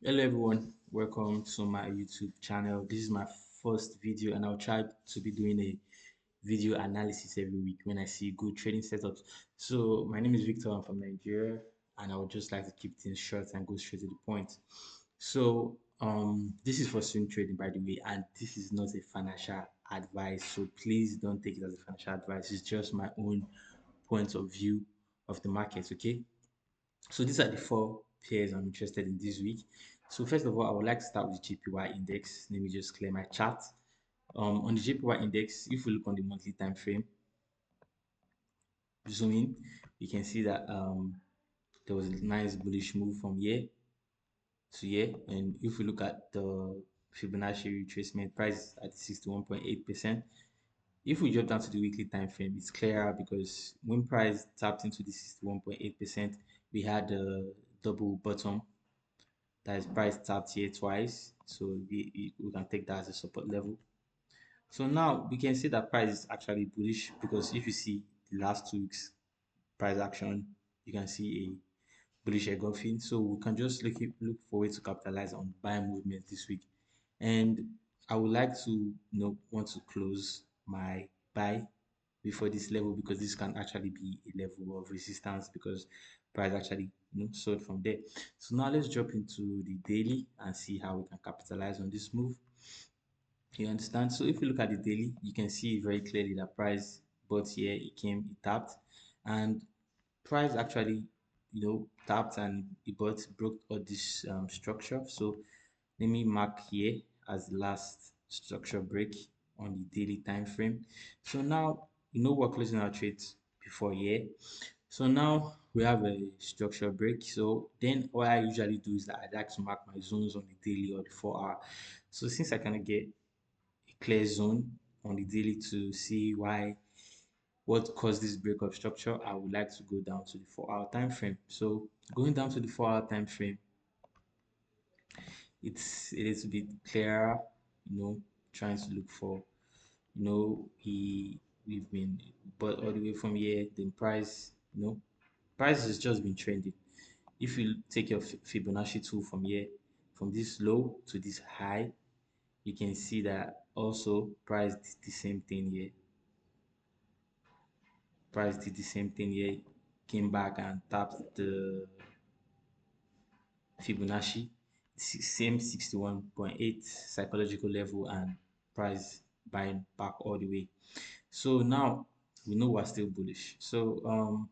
Hello everyone, welcome to my YouTube channel. This is my first video and I'll try to be doing a video analysis every week when I see good trading setups. So my name is Victor, I'm from Nigeria and I would just like to keep things short and go straight to the point. So this is for swing trading by the way, and this is not a financial advice. So please don't take it as a financial advice. It's just my own point of view of the market, okay? So these are the four pairs I'm interested in this week. So first of all, I would like to start with JPY index. Let me just clear my chart. On the JPY index, if we look on the monthly time frame, zoom in, you can see that there was a nice bullish move from here to here. And if we look at the Fibonacci retracement price at 61.8%, if we drop down to the weekly time frame, it's clearer because when price tapped into the 61.8%, we had a double bottom that is price tapped here twice, so we can take that as a support level. So now we can see that price is actually bullish because if you see the last 2 weeks price action, you can see a bullish engulfing. So we can just look for way to capitalize on buy movement this week. And I would like to want to close my buy before this level because this can actually be a level of resistance because price actually sold from there. So now let's drop into the daily and see how we can capitalize on this move. You understand? So if you look at the daily, you can see very clearly that price bought here, it tapped, and price actually tapped and it broke all this structure. So let me mark here as the last structure break on the daily time frame. So now we're closing our trades before here. So now we have a structure break. So then what I usually do is that I like to mark my zones on the daily or the 4 hour. So since I cannot get a clear zone on the daily to see what caused this break of structure, I would like to go down to the 4 hour time frame. So going down to the 4 hour time frame, it's a little bit clearer, trying to look for, we've been but all the way from here, the price, price has just been trending. If you take your Fibonacci tool from here, from this low to this high, you can see that also price did the same thing here. Price did the same thing here, came back and tapped the Fibonacci, same 61.8 psychological level, and price buying back all the way. So now we know we're still bullish. So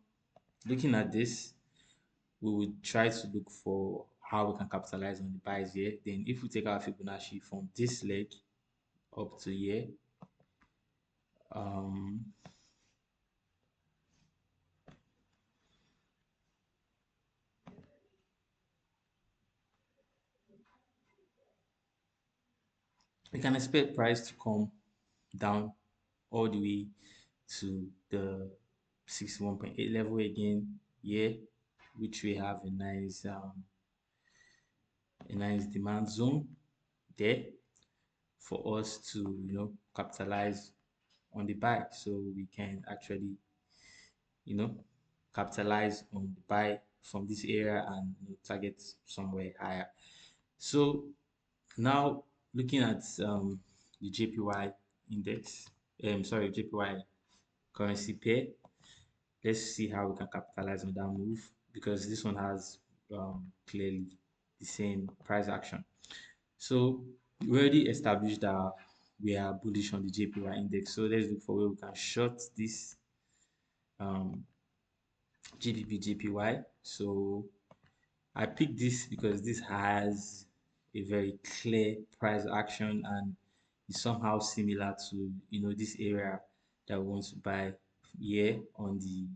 looking at this, we would try to look for how we can capitalize on the buys here. Then if we take our Fibonacci from this leg up to here, um, we can expect price to come down all the way to the 61.8 level again here, which we have a nice demand zone there for us to capitalize on the buy. So we can actually you know capitalize on the buy from this area and target somewhere higher. So now looking at the JPY index, sorry, JPY currency pair, let's see how we can capitalize on that move because this one has clearly the same price action. So we already established that we are bullish on the JPY index. So let's look for where we can short this um, GBPJPY. So I picked this because this has a very clear price action and is somehow similar to this area that we want to buy here on the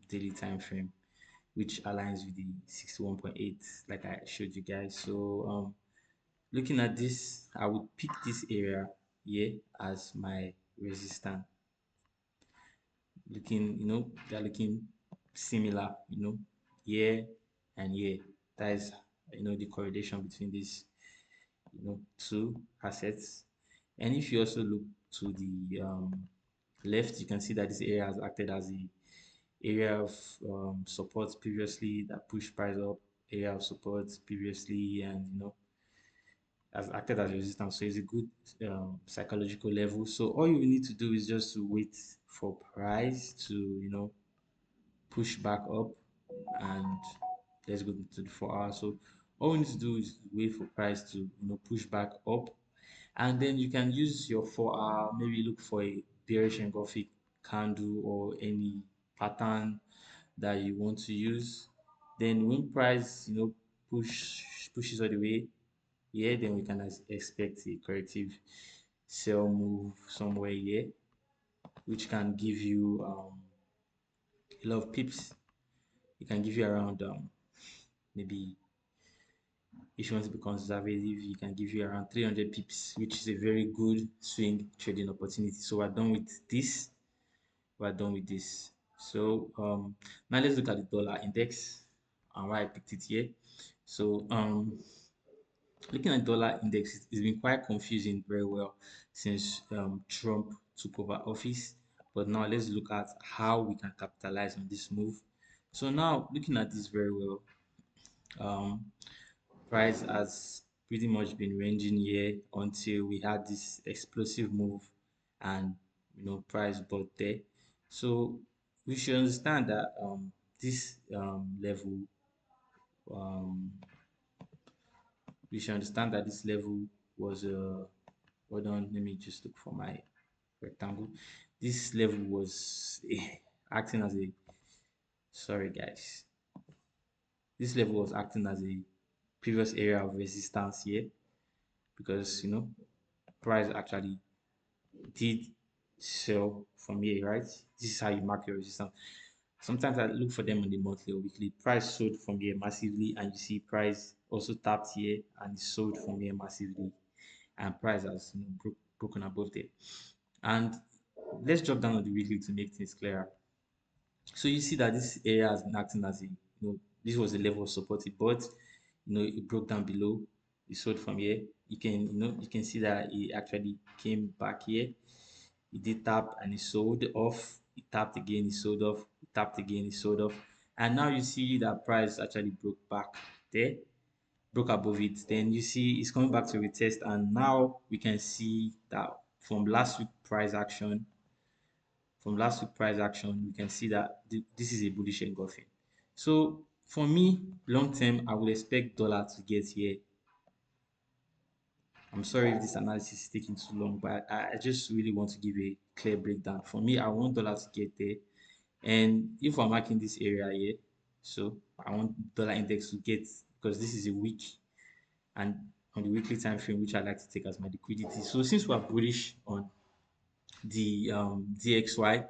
daily time frame, which aligns with the 61.8 like I showed you guys. So looking at this, I would pick this area here as my resistance. Looking, they're looking similar, here and here. That is, the correlation between these, two assets. And if you also look to the left, you can see that this area has acted as a area of support previously that pushed price up area of support previously, and has acted as resistance. So it's a good psychological level. So all you need to do is just to wait for price to push back up, and let's go to the 4 hours. So all we need to do is wait for price to push back up, and then you can use your 4 hour, maybe look for a bearish engulfing candle or any pattern that you want to use. Then when price pushes all the way here, then we can expect a corrective sell move somewhere here, which can give you a lot of pips. It can give you around maybe, if you want to be conservative, you can give you around 300 pips, which is a very good swing trading opportunity. So we're done with this. We're done with this. So now let's look at the dollar index and why I picked it here. So looking at dollar index, it's been quite confusing very well since Trump took over office. But now let's look at how we can capitalize on this move. So now looking at this very well, um, price has pretty much been ranging here until we had this explosive move, and price bought there. So we should understand that this level, um, we should understand that this level was hold on, let me just look for my rectangle. This level was acting as a, sorry guys, this level was acting as a previous area of resistance here, because price actually did sell from here, right? This is how you mark your resistance. Sometimes I look for them on the monthly or weekly. Price sold from here massively, and you see price also tapped here and sold from here massively, and price has broken above there. And let's drop down on the weekly to make things clearer. So you see that this area has been acting as a, this was a level of support, but it broke down below. It sold from here. You can see that it actually came back here. It did tap and it sold off. It tapped again, it sold off. It tapped again, it sold off. And now you see that price actually broke back there, broke above it. Then you see it's coming back to retest, and now we can see that from last week price action, we can see that this is a bullish engulfing. So for me, long term, I would expect dollar to get here. I'm sorry if this analysis is taking too long, but I just really want to give a clear breakdown. For me, I want dollar to get there. And if we're marking this area here, so I want dollar index to get, because this is a week, and on the weekly time frame, which I like to take as my liquidity. So since we're bullish on the DXY,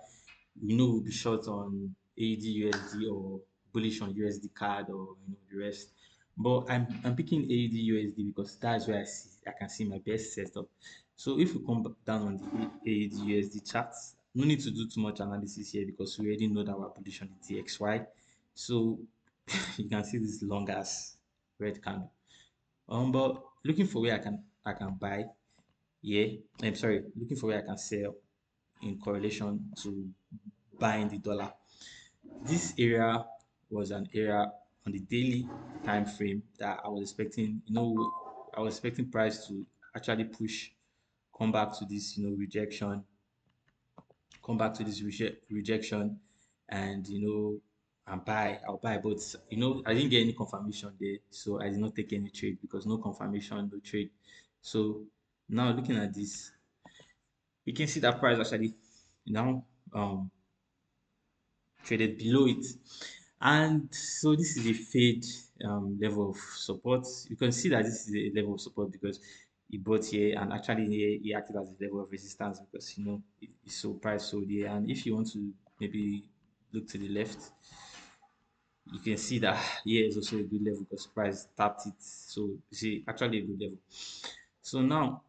we know we'll be short on AUD or bullish on USD card, or the rest. But I'm picking AUD because that's where I can see my best setup. So if we come down on the AUD charts, no need to do too much analysis here because we already know that we're bullish on the DXY. So you can see this long ass red candle. But looking for where I can buy. Yeah, I'm sorry, looking for where I can sell in correlation to buying the dollar. This area was an area on the daily time frame that I was expecting, I was expecting price to actually push, come back to this, rejection, come back to this rejection, and and buy. I'll buy, but I didn't get any confirmation there, so I did not take any trade because no confirmation, no trade. So now looking at this, we can see that price actually now traded below it, and so this is a fade level of support. You can see that this is a level of support because it bought here, and actually here he acted as a level of resistance because it sold, price sold here. And if you want to maybe look to the left, you can see that here is also a good level because price tapped it, so you see actually a good level. So now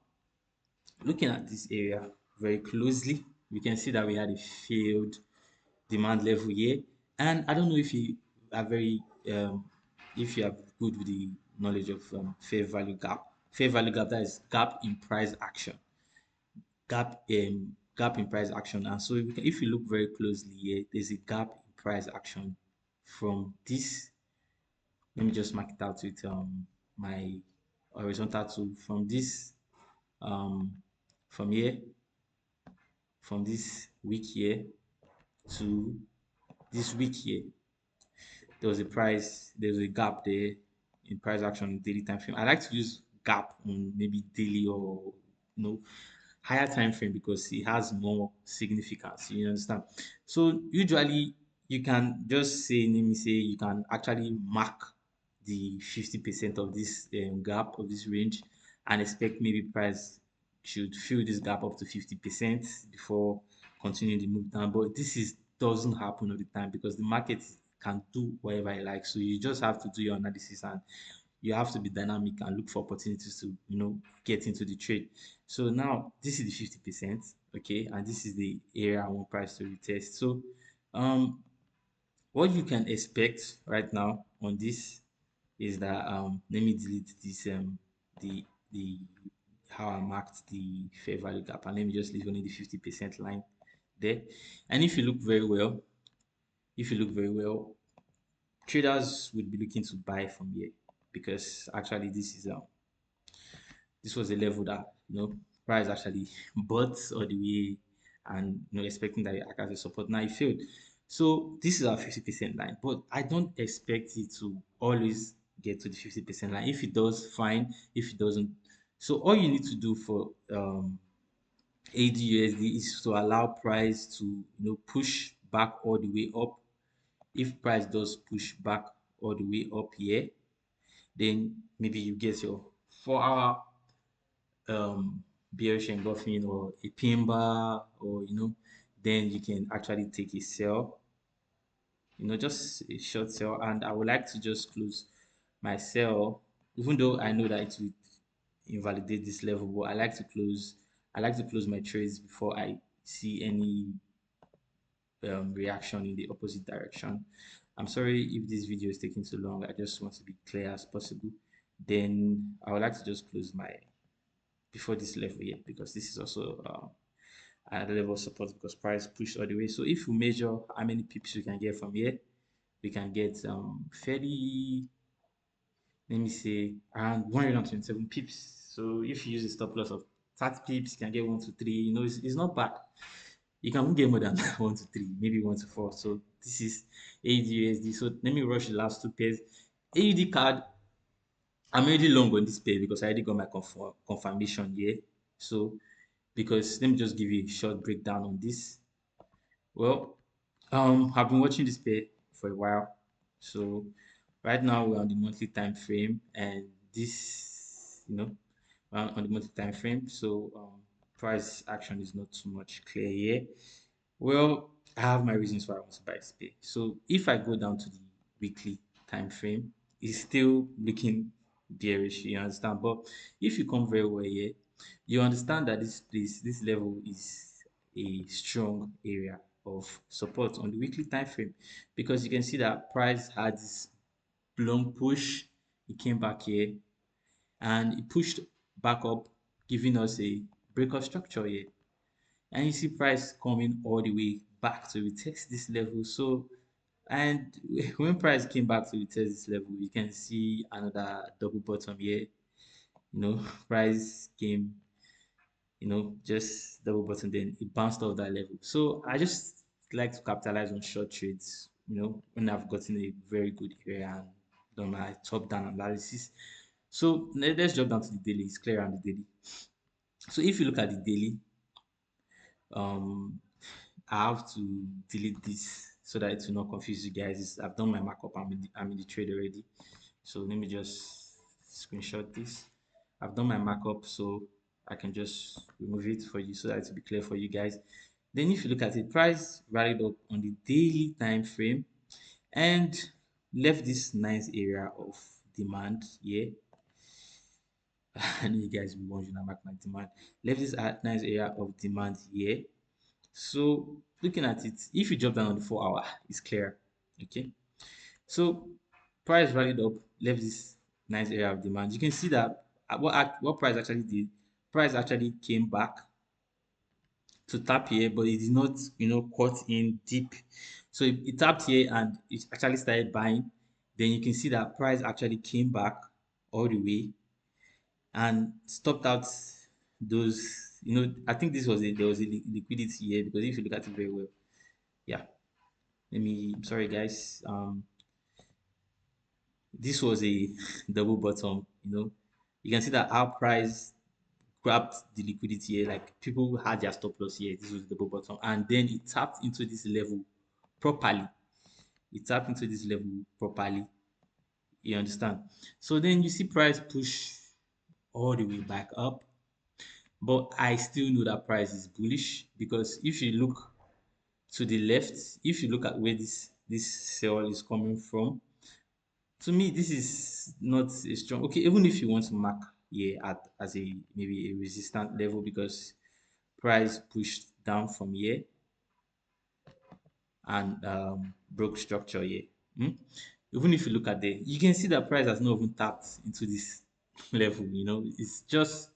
looking at this area very closely, we can see that we had a failed demand level here. And I don't know if you are very if you are good with the knowledge of fair value gap. Fair value gap, that is gap in price action. Gap in price action. And so if you look very closely here, there's a gap in price action from this Let me just mark it out with my horizontal tool from this um from here, from this week here to this week here. There was a gap there in price action in daily time frame. I like to use gap on maybe daily or higher time frame because it has more significance. You understand? So usually you can just say, let me say, you can actually mark the 50% of this gap of this range and expect maybe price should fill this gap up to 50% before continuing the move down. But this is doesn't happen all the time because the market can do whatever it likes. So you just have to do your analysis and you have to be dynamic and look for opportunities to get into the trade. So now this is the 50%, okay, and this is the area I want price to retest. So um what you can expect right now on this is that let me delete this the the how I marked the fair value gap, and let me just leave only the 50% line there. And if you look very well, traders would be looking to buy from here because actually this was a level that price actually bought all the way and expecting that it act as a support. Now it failed. So this is our 50% line, but I don't expect it to always get to the 50% line. If it does, fine. If it doesn't, so all you need to do for AUDUSD is to allow price to push back all the way up. If price does push back all the way up here, then maybe you get your 4 hour bearish engulfing or a pin bar, or then you can actually take a sell, just a short sell. And I would like to just close my sell, even though I know that it will invalidate this level, but I like to close my trades before I see any reaction in the opposite direction. I'm sorry if this video is taking too long. I just want to be clear as possible. Then I would like to just close my before this level here because this is also at the level of support because price pushed all the way. So if we measure how many pips we can get from here, we can get fairly, let me say, around 127 pips. So if you use a stop loss of 30 pips, you can get 1 to 3. It's not bad. You can get more than 1 to 3, maybe 1 to 4. So this is AUDUSD. So let me rush the last two pairs. AUD card, I'm already long on this pair because I already got my confirmation here. So because let me just give you a short breakdown on this. Well, I've been watching this pair for a while. So right now we're on the monthly time frame, and this, we're on the monthly time frame. So price action is not too much clear here. Well, I have my reasons why I want to buy this pair. So if I go down to the weekly time frame, it's still looking bearish, you understand? But if you come very well here, you understand that this level is a strong area of support on the weekly time frame, because you can see that price had this long push. It came back here and it pushed back up, giving us a breakout structure here, and you see price coming all the way back to retest this level. So, and when price came back to retest this level, you can see another double bottom here. Price came, just double bottom, then it bounced off that level. So I just like to capitalize on short trades, when I've gotten a very good area and done my top down analysis. So let's jump down to the daily. It's clear on the daily. So if you look at the daily, um I have to delete this so that it will not confuse you guys. I've done my markup. I'm in the trade already. So let me just screenshot this. I've done my markup, so I can just remove it for you so that it will be clear for you guys. Then if you look at it, price rallied up on the daily time frame and left this nice area of demand here. I know you guys will be wondering about my demand. Left this nice area of demand here. So looking at it, if you drop down on the 4 hour, it's clear. Okay. So price rallied up, left this nice area of demand. You can see that what price actually did. Price actually came back to tap here, but it did not, cut in deep. So it tapped here and it actually started buying. Then you can see that price actually came back all the way and stopped out those, I think this was there was a liquidity here, because if you look at it very well, yeah, sorry guys, this was a double bottom. You can see that our price grabbed the liquidity here, like people had their stop loss here. This was the double bottom, and then it tapped into this level properly. You understand? So then you see price push all the way back up, but I still know that price is bullish, because if you look to the left, if you look at where this sell is coming from, to me this is not a strong. Okay, even if you want to mark here at as a maybe a resistant level, because price pushed down from here and broke structure here. Hmm? Even if you look at the, you can see that price has not even tapped into this level. It's just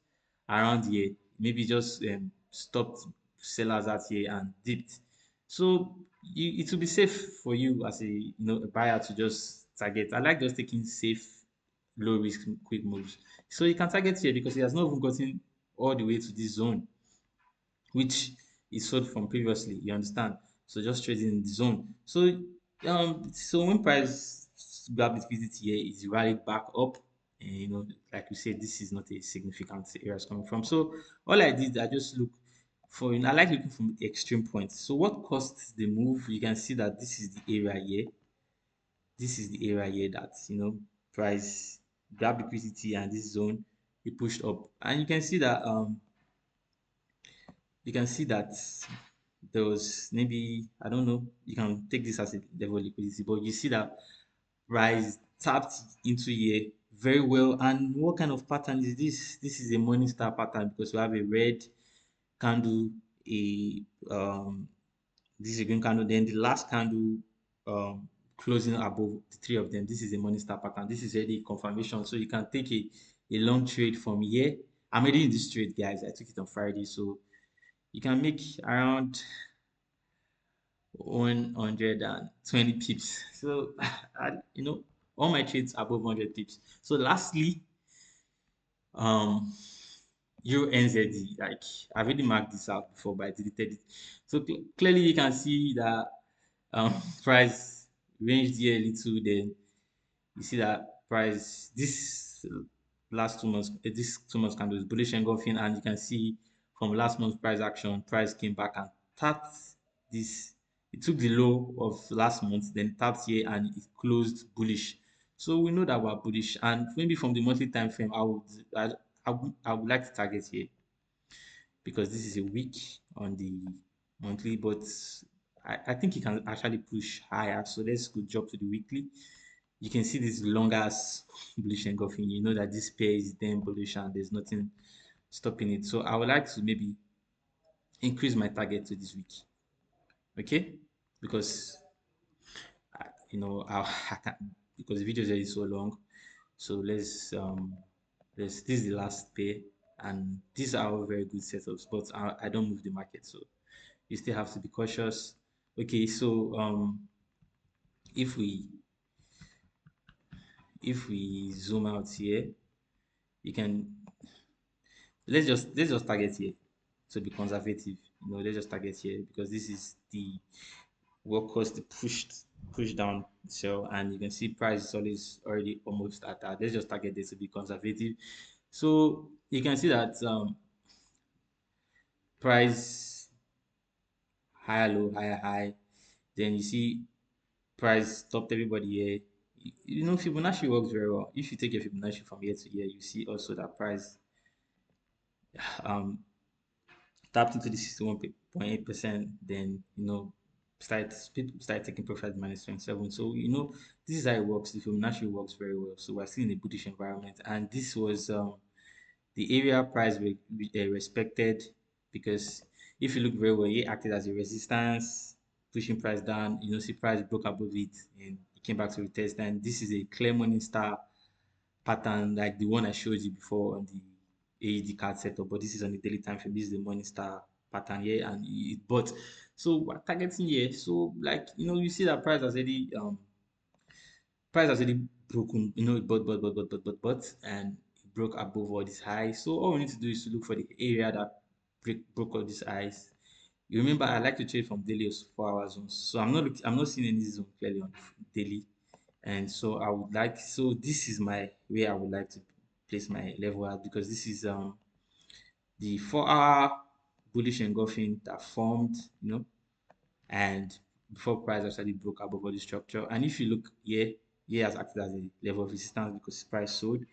around here, maybe just stopped sellers at here and dipped. So it will be safe for you as a buyer to just target. I like just taking safe, low risk, quick moves. So you can target here because it has not even gotten all the way to this zone, which is sold from previously. You understand? So just trading in the zone. So when price grab liquidity here, is rallied back up. And like we said, this is not a significant area it's coming from. So all I did, I just look for, I like looking from the extreme points. So what caused the move? You can see that this is the area here. This is the area here that price grab liquidity, and this zone it pushed up, and you can see that there was, maybe, I don't know, you can take this as a level of liquidity, but you see that price tapped into here very well. And what kind of pattern is this? This is a morning star pattern, because we have a red candle, a this is a green candle, then the last candle closing above the three of them. This is a morning star pattern. This is already confirmation, so you can take a long trade from here. I'm already in this trade, guys. I took it on Friday, so you can make around 120 pips. So all my trades above 100 pips. So lastly, um EURND, like I've already marked this out before, but I deleted it. So clearly you can see that price ranged here a little. Then you see that price this last 2 months, this 2 months candle is bullish engulfing, and you can see from last month's price action, price came back and tapped this. It took the low of last month, then tapped here, and it closed bullish. So we know that we're bullish, and maybe from the monthly time frame, I would like to target here, because this is a week on the monthly, but I think you can actually push higher. So let's go jump to the weekly. You can see this long ass bullish engulfing. You know that this pair is then bullish and there's nothing stopping it. So I would like to maybe increase my target to this week. Okay, because I can't, because the video is already so long. So this is the last pair, and these are all very good setups, but I don't move the market, so you still have to be cautious. Okay, so if we zoom out here, you can let's just target here to be conservative. Let's just target here, because this is the what caused the push down sell, and you can see price is always already almost at that. Let's just target this to be conservative. So you can see that price higher low, higher high, then you see price stopped everybody here. Fibonacci works very well. If you take your Fibonacci from here to here, you see also that price um tapped into the 61.8%. Then people start taking profit minus 27. So this is how it works. The Fibonacci works very well. So we're still in a bullish environment, and this was the area price respected, because if you look very well, it acted as a resistance, pushing price down. See price broke above it and it came back to retest. And this is a clear morning star pattern, like the one I showed you before on the AUDCAD setup, but this is on the daily time frame. This is the morning star pattern here, and it but so we're targeting here. So, like, you see that price has already price has already broken, but, and it broke above all these highs. So all we need to do is to look for the area that broke all these highs. You remember I like to trade from daily or 4 hour zones, so I'm not seeing any zone clearly on daily, and so I would like, so this is my where I would like to place my level at, because this is the 4 hour bullish engulfing that formed, and before price actually broke above all the structure. And if you look here, here has acted as a level of resistance because price sold.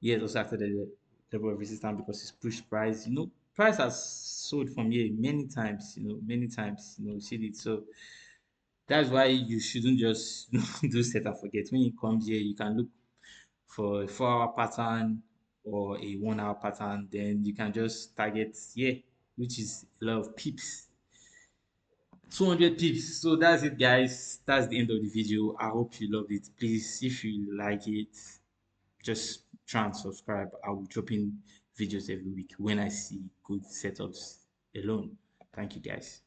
Here has also acted as a level of resistance because it's pushed price. Price has sold from here many times, many times, you see it. So that's why you shouldn't just do set and forget. When it comes here, you can look for a 4 hour pattern or a 1 hour pattern, then you can just target here, which is a lot of pips, 200 pips. So that's it, guys. That's the end of the video. I hope you loved it. Please, if you like it, just try and subscribe. I will drop in videos every week when I see good setups alone. Thank you, guys.